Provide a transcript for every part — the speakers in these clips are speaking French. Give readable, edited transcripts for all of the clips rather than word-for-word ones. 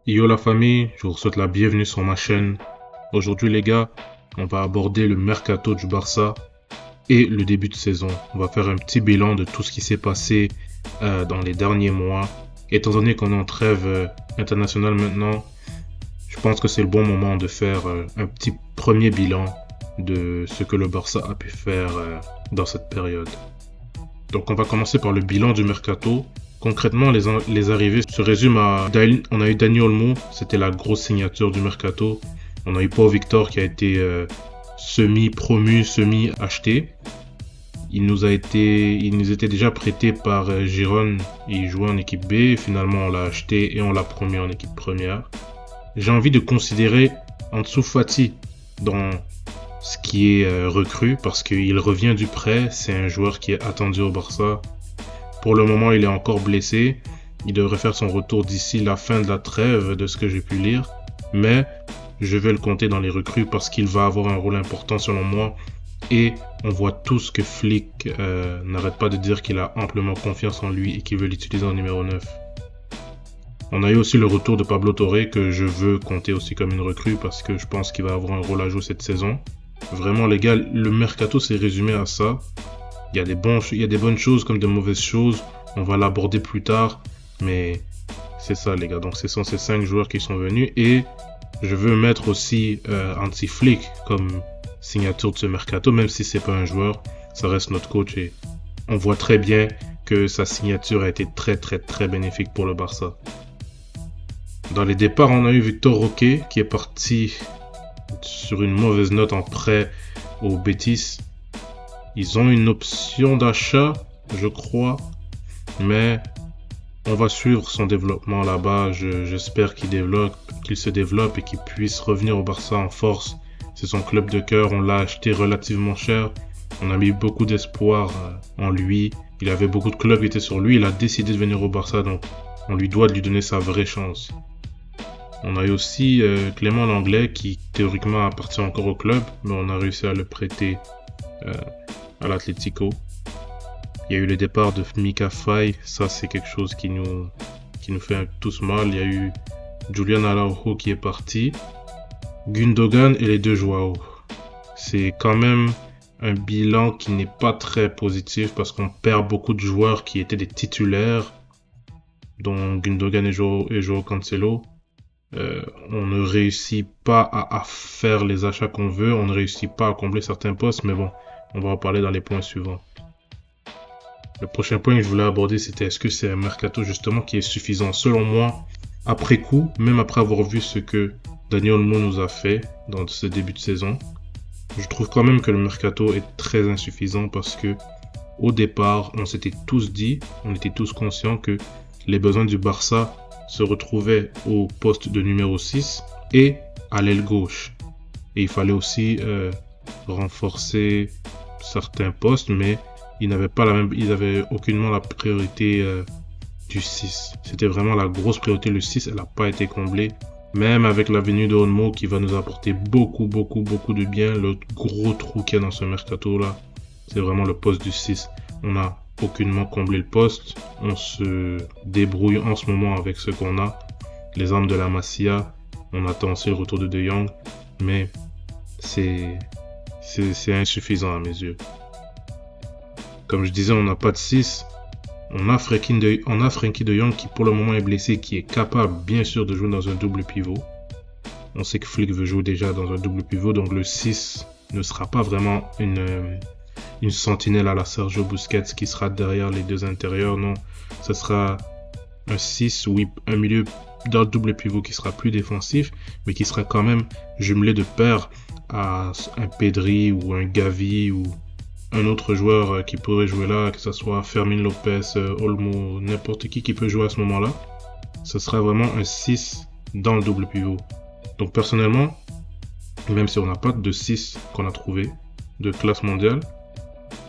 Yo la famille, je vous souhaite la bienvenue sur ma chaîne. Aujourd'hui les gars, on va aborder le mercato du Barça et le début de saison. On va faire un petit bilan de tout ce qui s'est passé dans les derniers mois. Étant donné qu'on est en trêve internationale maintenant, je pense que c'est le bon moment de faire un petit premier bilan de ce que le Barça a pu faire dans cette période. Donc on va commencer par le bilan du mercato. Concrètement, les arrivées se résument à... On a eu Dani Olmo, c'était la grosse signature du mercato. On a eu Pau Victor qui a été semi-promu, semi-acheté. Il nous était déjà prêté par Girone. Il jouait en équipe B. Finalement, on l'a acheté et on l'a promu en équipe première. J'ai envie de considérer Ansu Fati dans ce qui est recrue parce qu'il revient du prêt. C'est un joueur qui est attendu au Barça. Pour le moment, il est encore blessé. Il devrait faire son retour d'ici la fin de la trêve, de ce que j'ai pu lire. Mais je vais le compter dans les recrues parce qu'il va avoir un rôle important selon moi. Et on voit tous que Flick n'arrête pas de dire qu'il a amplement confiance en lui et qu'il veut l'utiliser en numéro 9. On a eu aussi le retour de Pablo Torre que je veux compter aussi comme une recrue parce que je pense qu'il va avoir un rôle à jouer cette saison. Vraiment les gars, le mercato s'est résumé à ça. Il y a des bonnes choses comme de mauvaises choses. On va l'aborder plus tard. Mais c'est ça les gars. Donc ce sont ces 5 joueurs qui sont venus. Et je veux mettre aussi Hansi Flick comme signature de ce mercato. Même si c'est pas un joueur, ça reste notre coach. Et on voit très bien que sa signature a été très très très bénéfique pour le Barça. Dans les départs, on a eu Victor Roque qui est parti sur une mauvaise note en prêt au Betis. Ils ont une option d'achat, je crois, mais on va suivre son développement là-bas. J'espère qu'il se développe et qu'il puisse revenir au Barça en force. C'est son club de cœur, on l'a acheté relativement cher. On a mis beaucoup d'espoir en lui. Il avait beaucoup de clubs qui étaient sur lui. Il a décidé de venir au Barça, donc on lui doit de lui donner sa vraie chance. On a eu aussi Clément Langlais qui théoriquement appartient encore au club, mais on a réussi à le prêter à l'Atlético. Il y a eu le départ de Mika Faye, ça c'est quelque chose qui nous fait tous mal. Il y a eu Julian Araujo qui est parti, Gundogan et les 2 Joao. C'est quand même un bilan qui n'est pas très positif parce qu'on perd beaucoup de joueurs qui étaient des titulaires, dont Gundogan et Joao Cancelo. On ne réussit pas à faire les achats qu'on veut, on ne réussit pas à combler certains postes, mais bon, on va en parler dans les points suivants. Le prochain point que je voulais aborder, c'était est-ce que c'est un mercato justement qui est suffisant? Selon moi, après coup, même après avoir vu ce que Dani Olmo nous a fait dans ce début de saison, je trouve quand même que le mercato est très insuffisant parce que au départ, on s'était tous dit, on était tous conscients que les besoins du Barça se retrouvaient au poste de numéro 6 et à l'aile gauche. Et il fallait aussi renforcer certains postes, mais ils n'avaient aucunement la priorité du 6. C'était vraiment la grosse priorité, le 6, elle n'a pas été comblée. Même avec la venue de Olmo qui va nous apporter beaucoup de bien, le gros trou qu'il y a dans ce mercato-là, c'est vraiment le poste du 6. On n'a aucunement comblé le poste. On se débrouille en ce moment avec ce qu'on a. Les armes de la Masia, on attend aussi le retour de De Jong, mais c'est insuffisant à mes yeux. Comme je disais, on n'a pas de 6. On a Frenkie de Jong qui pour le moment est blessé, qui est capable bien sûr de jouer dans un double pivot. On sait que Flick veut jouer déjà dans un double pivot, donc le 6 ne sera pas vraiment une sentinelle à la Sergio Busquets qui sera derrière les 2 intérieurs. Non, ce sera un 6 ou un milieu d'un double pivot qui sera plus défensif, mais qui sera quand même jumelé de pair à un Pedri ou un Gavi ou un autre joueur qui pourrait jouer là, que ce soit Fermin Lopez, Olmo, n'importe qui peut jouer à ce moment-là. Ce sera vraiment un 6 dans le double pivot. Donc personnellement, même si on n'a pas de 6 qu'on a trouvé de classe mondiale,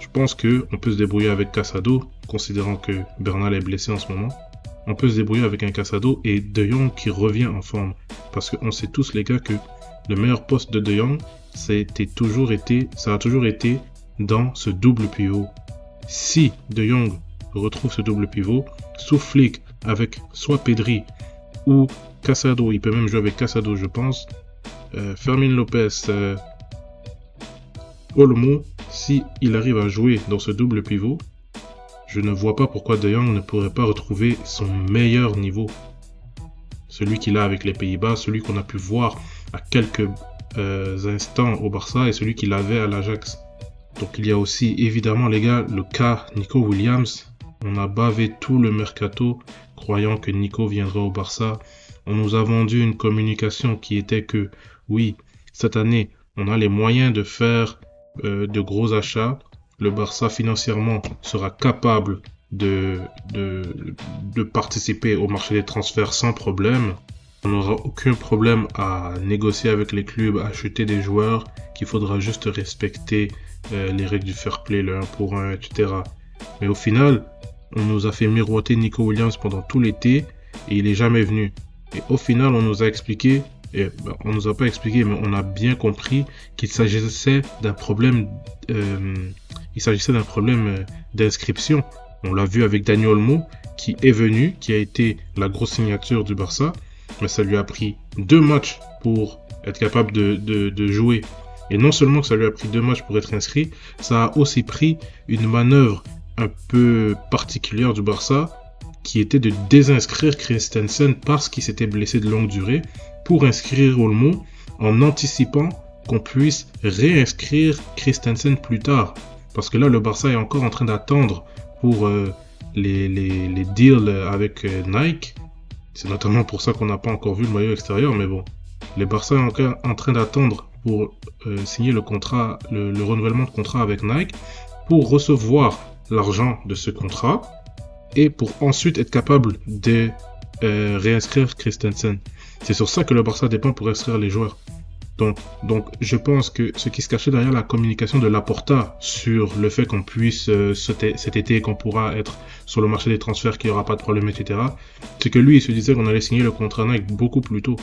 je pense qu'on peut se débrouiller avec Casado, considérant que Bernal est blessé en ce moment. On peut se débrouiller avec un Casado et De Jong qui revient en forme. Parce qu'on sait tous les gars que le meilleur poste de De Jong, ça a toujours été dans ce double pivot. Si De Jong retrouve ce double pivot, sous Flick avec soit Pedri ou Casado. Il peut même jouer avec Casado, je pense. Fermin Lopez, Olmo, si il arrive à jouer dans ce double pivot, je ne vois pas pourquoi De Jong ne pourrait pas retrouver son meilleur niveau. Celui qu'il a avec les Pays-Bas, celui qu'on a pu voir à quelques instants au Barça et celui qu'il avait à l'Ajax. Donc il y a aussi évidemment les gars le cas Nico Williams. On a bavé tout le mercato croyant que Nico viendrait au Barça. On nous a vendu une communication qui était que oui, cette année on a les moyens de faire de gros achats. Le Barça financièrement sera capable de participer au marché des transferts sans problème. On n'aura aucun problème à négocier avec les clubs, à acheter des joueurs, qu'il faudra juste respecter les règles du fair play, le 1 pour 1, etc. Mais au final, on nous a fait miroiter Nico Williams pendant tout l'été et il n'est jamais venu. Et au final, on nous a expliqué, on nous a pas expliqué, mais on a bien compris qu'il s'agissait d'un problème, d'inscription. On l'a vu avec Dani Olmo, qui est venu, qui a été la grosse signature du Barça, mais ça lui a pris 2 matchs pour être capable de jouer. Et non seulement que ça lui a pris 2 matchs pour être inscrit, ça a aussi pris une manœuvre un peu particulière du Barça, qui était de désinscrire Christensen parce qu'il s'était blessé de longue durée, pour inscrire Olmo en anticipant qu'on puisse réinscrire Christensen plus tard. Parce que là, le Barça est encore en train d'attendre pour les deals avec Nike. C'est notamment pour ça qu'on n'a pas encore vu le maillot extérieur, mais bon. Le Barça est encore en train d'attendre pour signer le contrat, le renouvellement de contrat avec Nike, pour recevoir l'argent de ce contrat et pour ensuite être capable de réinscrire Christensen. C'est sur ça que le Barça dépend pour inscrire les joueurs. Donc, je pense que ce qui se cachait derrière la communication de Laporta sur le fait qu'on puisse cet été, qu'on pourra être sur le marché des transferts, qu'il n'y aura pas de problème, etc., c'est que lui, il se disait qu'on allait signer le contrat Nike beaucoup plus tôt.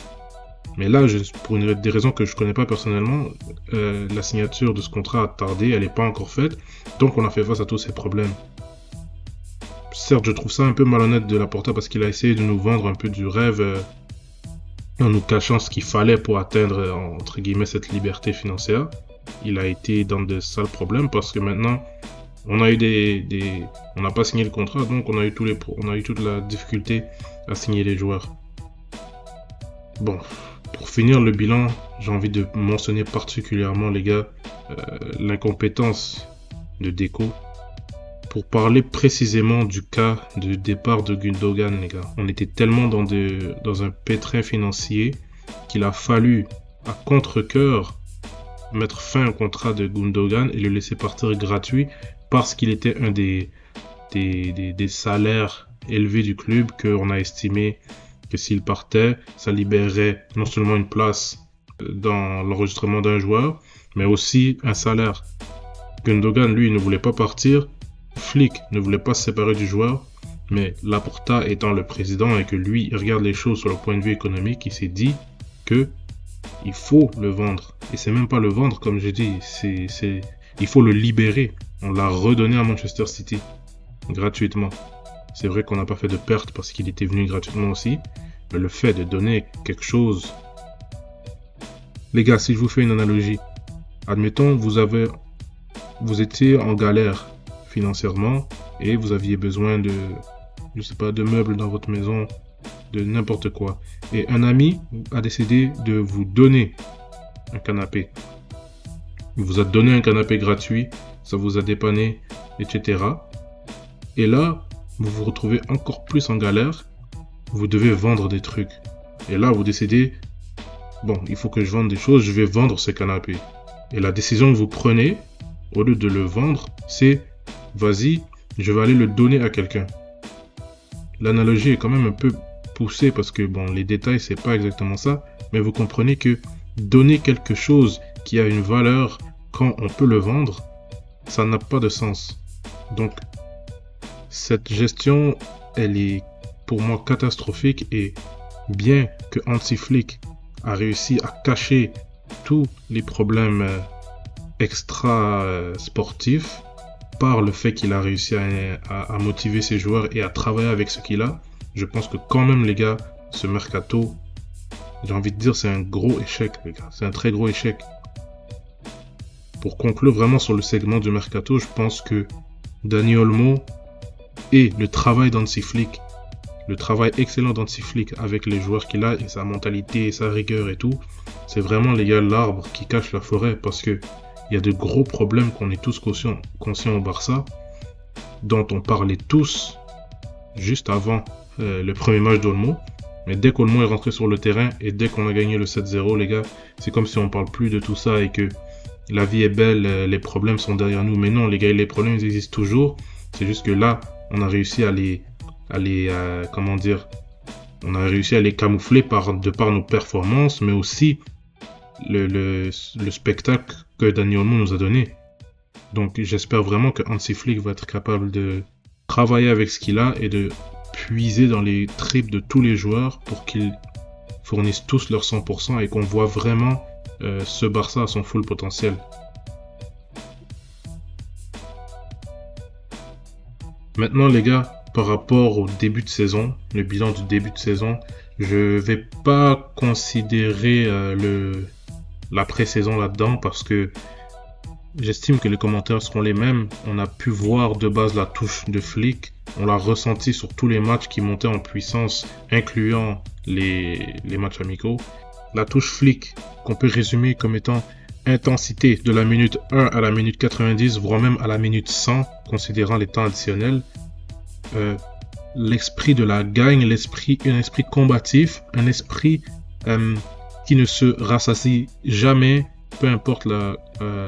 Mais là, pour des raisons que je ne connais pas personnellement, la signature de ce contrat a tardé, elle n'est pas encore faite, donc on a fait face à tous ces problèmes. Certes, je trouve ça un peu malhonnête de Laporta parce qu'il a essayé de nous vendre un peu du rêve en nous cachant ce qu'il fallait pour atteindre, entre guillemets, cette liberté financière. Il a été dans de sales problèmes parce que maintenant, on a eu on n'a pas signé le contrat, donc on a eu toute la difficulté à signer les joueurs. Bon, pour finir le bilan, j'ai envie de mentionner particulièrement, les gars, l'incompétence de Deco. Pour parler précisément du cas de départ de Gundogan, les gars. On était tellement dans un pétrin financier qu'il a fallu, à contre-cœur, mettre fin au contrat de Gundogan et le laisser partir gratuit parce qu'il était un des salaires élevés du club, qu'on a estimé que s'il partait, ça libérerait non seulement une place dans l'enregistrement d'un joueur, mais aussi un salaire. Gundogan, lui, ne voulait pas partir. Flick ne voulait pas se séparer du joueur, mais Laporta étant le président et que lui, il regarde les choses sur le point de vue économique, il s'est dit que il faut le vendre. Et c'est même pas le vendre, comme j'ai dit, il faut le libérer. On l'a redonné à Manchester City, gratuitement. C'est vrai qu'on n'a pas fait de perte parce qu'il était venu gratuitement aussi, mais le fait de donner quelque chose... Les gars, si je vous fais une analogie, admettons, vous étiez en galère financièrement et vous aviez besoin de meubles dans votre maison, de n'importe quoi. Et un ami a décidé de vous donner un canapé. Il vous a donné un canapé gratuit, ça vous a dépanné, etc. Et là, vous vous retrouvez encore plus en galère, vous devez vendre des trucs. Et là, vous décidez, bon, il faut que je vende des choses, je vais vendre ce canapé. Et la décision que vous prenez, au lieu de le vendre, c'est vas-y, je vais aller le donner à quelqu'un. L'analogie est quand même un peu poussée parce que bon, les détails c'est pas exactement ça, mais vous comprenez que donner quelque chose qui a une valeur quand on peut le vendre, ça n'a pas de sens. Donc cette gestion, elle est pour moi catastrophique et bien que Hansi Flick a réussi à cacher tous les problèmes extra sportifs, par le fait qu'il a réussi à motiver ses joueurs et à travailler avec ce qu'il a, je pense que quand même les gars, ce mercato, j'ai envie de dire c'est un gros échec, les gars. C'est un très gros échec. Pour conclure vraiment sur le segment du mercato, je pense que Dani Olmo et le travail d'Hansi Flick, le travail excellent d'Hansi Flick avec les joueurs qu'il a et sa mentalité et sa rigueur et tout, c'est vraiment, les gars, l'arbre qui cache la forêt, parce que il y a de gros problèmes qu'on est tous conscients au Barça, dont on parlait tous juste avant le premier match d'Olmo. Mais dès qu'Olmo est rentré sur le terrain et dès qu'on a gagné le 7-0, les gars, c'est comme si on parle plus de tout ça et que la vie est belle, les problèmes sont derrière nous. Mais non, les gars, les problèmes ils existent toujours. C'est juste que là, on a réussi à les on a réussi à les camoufler de par nos performances, mais aussi le spectacle que Dani Olmo nous a donné. Donc j'espère vraiment que Hansi Flick va être capable de travailler avec ce qu'il a et de puiser dans les tripes de tous les joueurs pour qu'ils fournissent tous leur 100% et qu'on voit vraiment ce Barça à son full potentiel. Maintenant les gars, par rapport au début de saison, le bilan du début de saison, je vais pas considérer la pré-saison là-dedans parce que j'estime que les commentaires seront les mêmes. On a pu voir de base la touche de Flick. On l'a ressenti sur tous les matchs qui montaient en puissance, incluant les matchs amicaux. La touche Flick, qu'on peut résumer comme étant intensité de la minute 1 à la minute 90, voire même à la minute 100, considérant les temps additionnels. L'esprit de la gagne, un esprit combatif, un esprit qui ne se rassasie jamais, peu importe la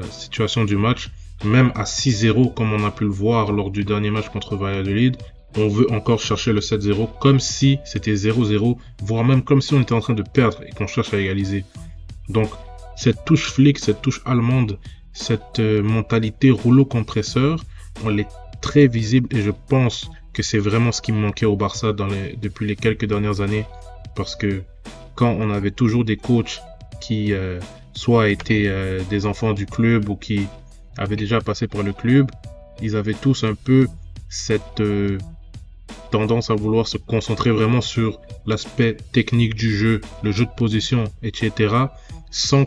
situation du match, même à 6-0 comme on a pu le voir lors du dernier match contre Valladolid, on veut encore chercher le 7-0 comme si c'était 0-0, voire même comme si on était en train de perdre et qu'on cherche à égaliser. Donc cette touche Flick, cette touche allemande, cette mentalité rouleau compresseur, elle est très visible et je pense que c'est vraiment ce qui me manquait au Barça depuis les quelques dernières années, parce que quand on avait toujours des coachs qui soit étaient des enfants du club ou qui avaient déjà passé par le club, ils avaient tous un peu cette tendance à vouloir se concentrer vraiment sur l'aspect technique du jeu, le jeu de position, etc., sans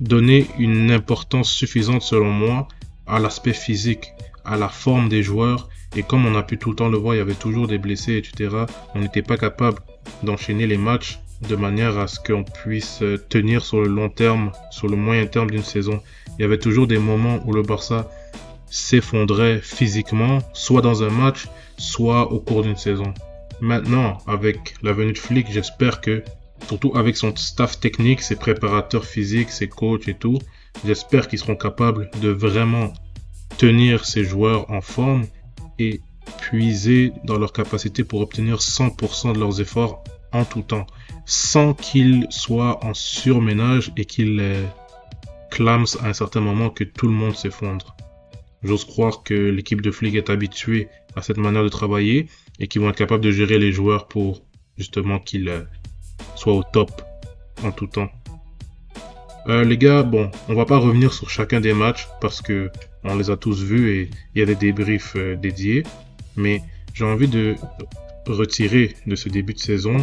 donner une importance suffisante selon moi à l'aspect physique, à la forme des joueurs. Et comme on a pu tout le temps le voir, il y avait toujours des blessés, etc. On n'était pas capable d'enchaîner les matchs de manière à ce qu'on puisse tenir sur le long terme, sur le moyen terme d'une saison. Il y avait toujours des moments où le Barça s'effondrait physiquement, soit dans un match, soit au cours d'une saison. Maintenant, avec la venue de Flick, j'espère que, surtout avec son staff technique, ses préparateurs physiques, ses coachs et tout, j'espère qu'ils seront capables de vraiment tenir ces joueurs en forme et puiser dans leur capacité pour obtenir 100% de leurs efforts en tout temps, sans qu'ils soient en surménage et qu'ils clament à un certain moment que tout le monde s'effondre. J'ose croire que l'équipe de Flick est habituée à cette manière de travailler et qu'ils vont être capables de gérer les joueurs pour justement qu'ils soient au top en tout temps. Les gars, bon, on va pas revenir sur chacun des matchs parce que on les a tous vus et il y a des débriefs dédiés, mais j'ai envie de retirer de ce début de saison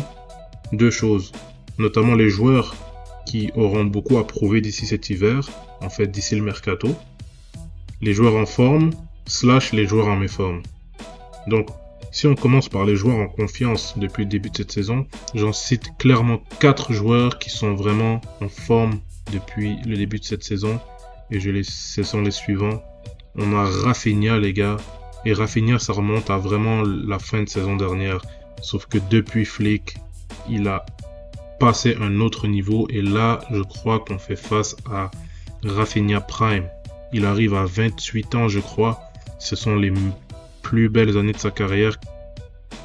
deux choses, notamment les joueurs qui auront beaucoup à prouver d'ici cet hiver, en fait d'ici le mercato, les joueurs en forme / les joueurs en méforme. Donc, si on commence par les joueurs en confiance depuis le début de cette saison, j'en cite clairement 4 joueurs qui sont vraiment en forme depuis le début de cette saison et ce sont les suivants. On a Rafinha, les gars, et Rafinha ça remonte à vraiment la fin de saison dernière, sauf que depuis Flick, il a passé un autre niveau et là, je crois qu'on fait face à Rafinha Prime. Il arrive à 28 ans, je crois. Ce sont les plus belles années de sa carrière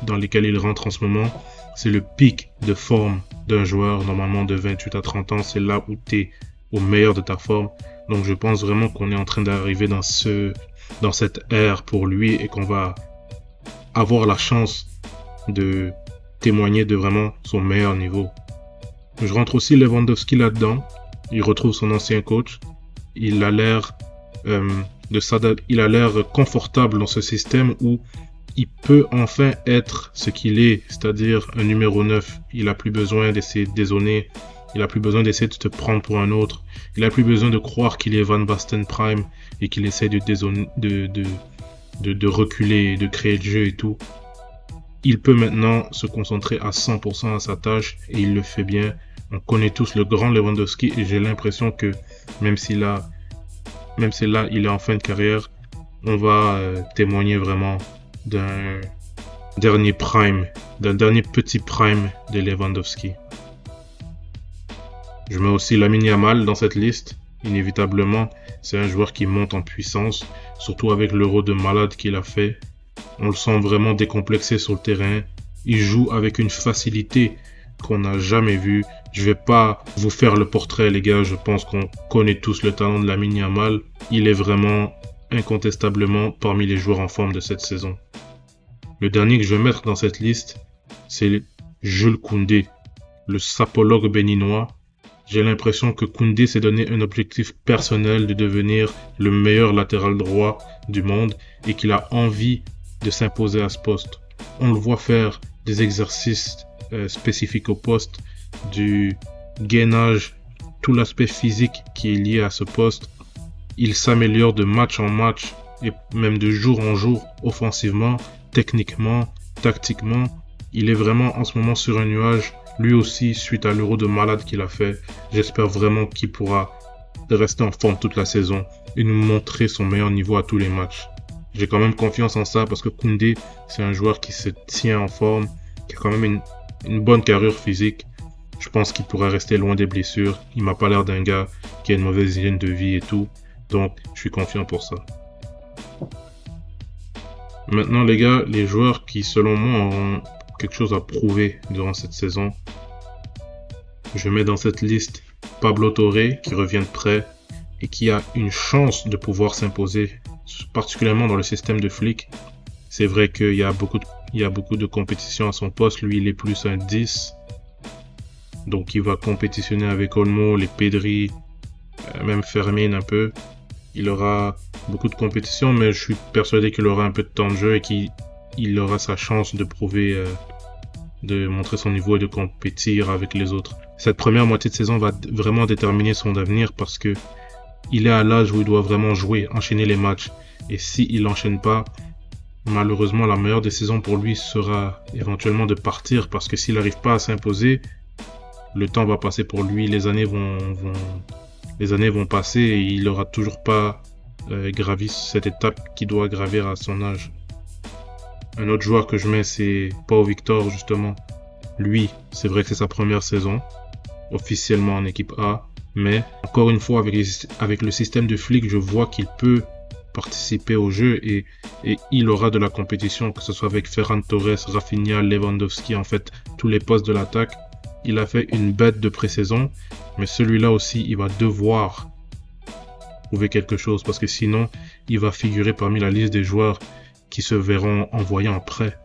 dans lesquelles il rentre en ce moment. C'est le pic de forme d'un joueur, normalement de 28 à 30 ans. C'est là où tu es au meilleur de ta forme. Donc je pense vraiment qu'on est en train d'arriver dans cette ère pour lui et qu'on va avoir la chance de témoigner de vraiment son meilleur niveau. Je rentre aussi Lewandowski là-dedans. Il retrouve son ancien coach. Il a l'air confortable dans ce système où il peut enfin être ce qu'il est, c'est-à-dire un numéro 9. Il n'a plus besoin d'essayer de dézonner. Il n'a plus besoin d'essayer de se prendre pour un autre. Il n'a plus besoin de croire qu'il est Van Basten Prime et qu'il essaie de dézonner, de reculer, de créer le jeu et tout. Il peut maintenant se concentrer à 100% à sa tâche et il le fait bien. On connaît tous le grand Lewandowski et j'ai l'impression que même si là il est en fin de carrière, on va témoigner vraiment d'un dernier prime, d'un dernier petit prime de Lewandowski. Je mets aussi Lamine Yamal dans cette liste. Inévitablement, c'est un joueur qui monte en puissance, surtout avec l'Euro de malade qu'il a fait. On le sent vraiment décomplexé sur le terrain. Il joue avec une facilité qu'on n'a jamais vue. Je vais pas vous faire le portrait, les gars. Je pense qu'on connaît tous le talent de Lamine Yamal. Il est vraiment incontestablement parmi les joueurs en forme de cette saison. Le dernier que je vais mettre dans cette liste, c'est Jules Koundé, le sapologue béninois. J'ai l'impression que Koundé s'est donné un objectif personnel de devenir le meilleur latéral droit du monde et qu'il a envie de s'imposer à ce poste. On le voit faire des exercices spécifiques au poste, du gainage, tout l'aspect physique qui est lié à ce poste. Il s'améliore de match en match et même de jour en jour offensivement, techniquement, tactiquement. Il est vraiment en ce moment sur un nuage, lui aussi suite à l'Euro de malade qu'il a fait. J'espère vraiment qu'il pourra rester en forme toute la saison et nous montrer son meilleur niveau à tous les matchs. J'ai quand même confiance en ça parce que Koundé, c'est un joueur qui se tient en forme, qui a quand même une bonne carrure physique. Je pense qu'il pourrait rester loin des blessures. Il m'a pas l'air d'un gars qui a une mauvaise hygiène de vie et tout. Donc, je suis confiant pour ça. Maintenant, les gars, les joueurs qui, selon moi, auront quelque chose à prouver durant cette saison. Je mets dans cette liste Pablo Torre, qui revient de prêt et qui a une chance de pouvoir s'imposer, particulièrement dans le système de Flick. C'est vrai qu'il y a beaucoup de compétition à son poste. Lui, il est plus un 10. Donc, il va compétitionner avec Olmo, les Pedri, même Fermin un peu. Il aura beaucoup de compétition, mais je suis persuadé qu'il aura un peu de temps de jeu et qu'il aura sa chance de prouver, de montrer son niveau et de compétir avec les autres. Cette première moitié de saison va vraiment déterminer son avenir parce que il est à l'âge où il doit vraiment jouer, enchaîner les matchs. Et s'il n'enchaîne pas, malheureusement, la meilleure décision pour lui sera éventuellement de partir parce que s'il n'arrive pas à s'imposer, le temps va passer pour lui, les années vont passer et il n'aura toujours pas gravi cette étape qu'il doit gravir à son âge. Un autre joueur que je mets, c'est Pau Victor, justement. Lui, c'est vrai que c'est sa première saison, officiellement en équipe A, mais encore une fois, avec le système de Flick, je vois qu'il peut participer au jeu et il aura de la compétition, que ce soit avec Ferran Torres, Rafinha, Lewandowski, en fait, tous les postes de l'attaque. Il a fait une bête de pré-saison, mais celui-là aussi, il va devoir prouver quelque chose parce que sinon, il va figurer parmi la liste des joueurs qui se verront envoyés en prêt.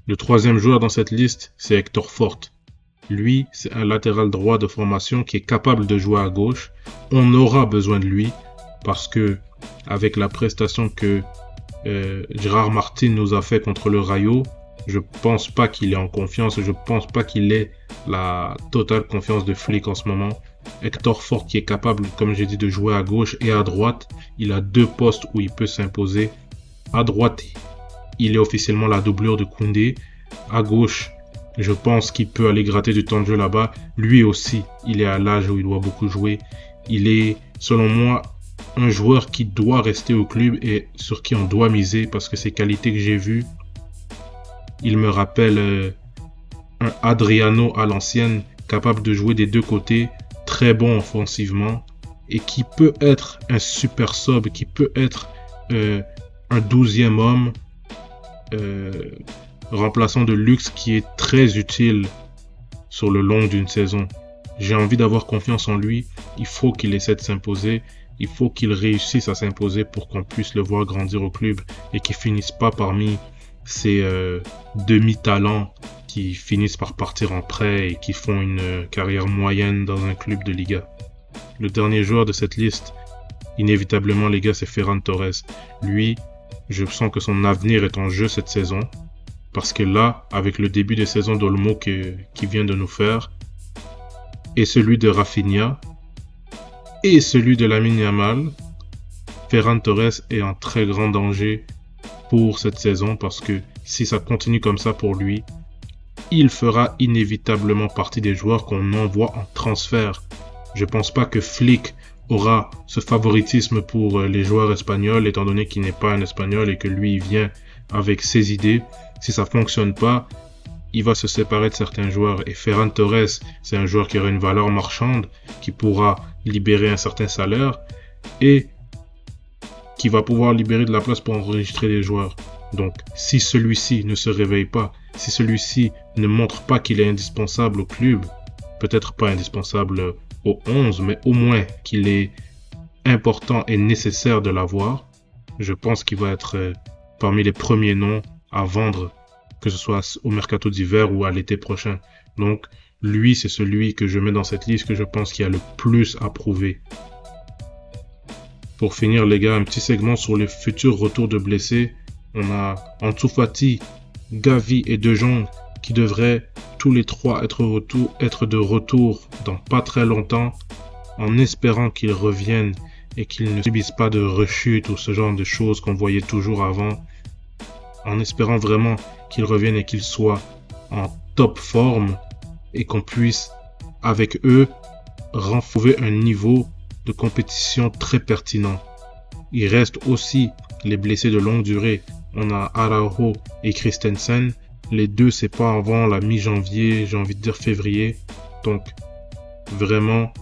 Le troisième joueur dans cette liste, c'est Hector Fort. Lui, c'est un latéral droit de formation qui est capable de jouer à gauche. On aura besoin de lui parce que avec la prestation que Gérard Martin nous a fait contre le Rayo, je pense pas qu'il est en confiance. Je pense pas qu'il ait la totale confiance de Flick en ce moment. Hector Fort qui est capable, comme j'ai dit, de jouer à gauche et à droite. Il a deux postes où il peut s'imposer. À droite, il est officiellement la doublure de Koundé. À gauche, je pense qu'il peut aller gratter du temps de jeu là-bas. Lui aussi, il est à l'âge où il doit beaucoup jouer. Il est, selon moi, un joueur qui doit rester au club et sur qui on doit miser parce que ses qualités que j'ai vues, il me rappelle un Adriano à l'ancienne, capable de jouer des deux côtés, très bon offensivement et qui peut être un super sub, qui peut être un 12e homme remplaçant de luxe qui est très utile sur le long d'une saison. J'ai envie d'avoir confiance en lui. Il faut qu'il essaie de s'imposer. Il faut qu'il réussisse à s'imposer pour qu'on puisse le voir grandir au club et qu'il finisse pas parmi ces demi-talents qui finissent par partir en prêt et qui font une carrière moyenne dans un club de Liga. Le dernier joueur de cette liste, inévitablement les gars, c'est Ferran Torres. Lui, Je sens que son avenir est en jeu cette saison. Parce que là, avec le début de saison d'Olmo qui vient de nous faire, et celui de Rafinha, et celui de Lamine Yamal, Ferran Torres est en très grand danger pour cette saison parce que si ça continue comme ça pour lui, il fera inévitablement partie des joueurs qu'on envoie en transfert. Je pense pas que Flick aura ce favoritisme pour les joueurs espagnols étant donné qu'il n'est pas un espagnol et que lui il vient avec ses idées. Si ça fonctionne pas, il va se séparer de certains joueurs et Ferran Torres, c'est un joueur qui aura une valeur marchande, qui pourra libérer un certain salaire et qui va pouvoir libérer de la place pour enregistrer des joueurs. Donc, si celui-ci ne se réveille pas, si celui-ci ne montre pas qu'il est indispensable au club, peut-être pas indispensable au 11, mais au moins qu'il est important et nécessaire de l'avoir, je pense qu'il va être parmi les premiers noms à vendre, que ce soit au mercato d'hiver ou à l'été prochain. Donc, lui, c'est celui que je mets dans cette liste que je pense qu'il a le plus à prouver. Pour finir, les gars, un petit segment sur les futurs retours de blessés. On a Ansu Fati, Gavi et De Jong qui devraient tous les trois être de retour dans pas très longtemps, en espérant qu'ils reviennent et qu'ils ne subissent pas de rechute ou ce genre de choses qu'on voyait toujours avant. En espérant vraiment qu'ils reviennent et qu'ils soient en top forme et qu'on puisse, avec eux, renforcer un niveau de compétition très pertinent. Il reste aussi les blessés de longue durée. On a Araujo et Christensen. Les deux, c'est pas avant la mi-janvier, j'ai envie de dire février. Donc, vraiment,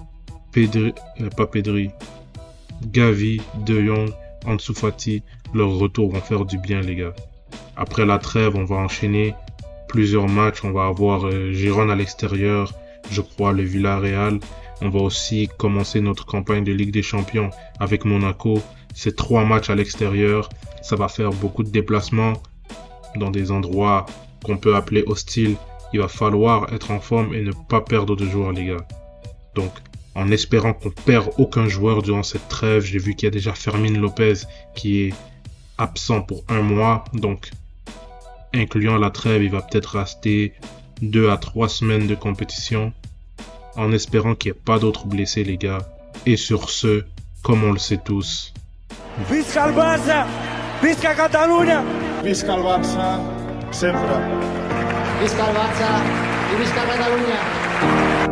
Gavi, De Jong, Ansu Fati, leur retour vont faire du bien, les gars. Après la trêve, on va enchaîner plusieurs matchs. On va avoir Girona à l'extérieur, je crois le Villarreal. On va aussi commencer notre campagne de Ligue des Champions avec Monaco. C'est 3 matchs à l'extérieur. Ça va faire beaucoup de déplacements dans des endroits qu'on peut appeler hostiles. Il va falloir être en forme et ne pas perdre de joueurs, les gars. Donc, en espérant qu'on perd aucun joueur durant cette trêve, j'ai vu qu'il y a déjà Fermin Lopez qui est absent pour 1 mois. Donc, incluant la trêve, il va peut-être rester 2 à 3 semaines de compétition. En espérant qu'il n'y ait pas d'autres blessés, les gars. Et sur ce, comme on le sait tous, Visca el Barça! Visca Catalunya! Visca el Barça, sempre. Visca el Barça i visca Catalunya!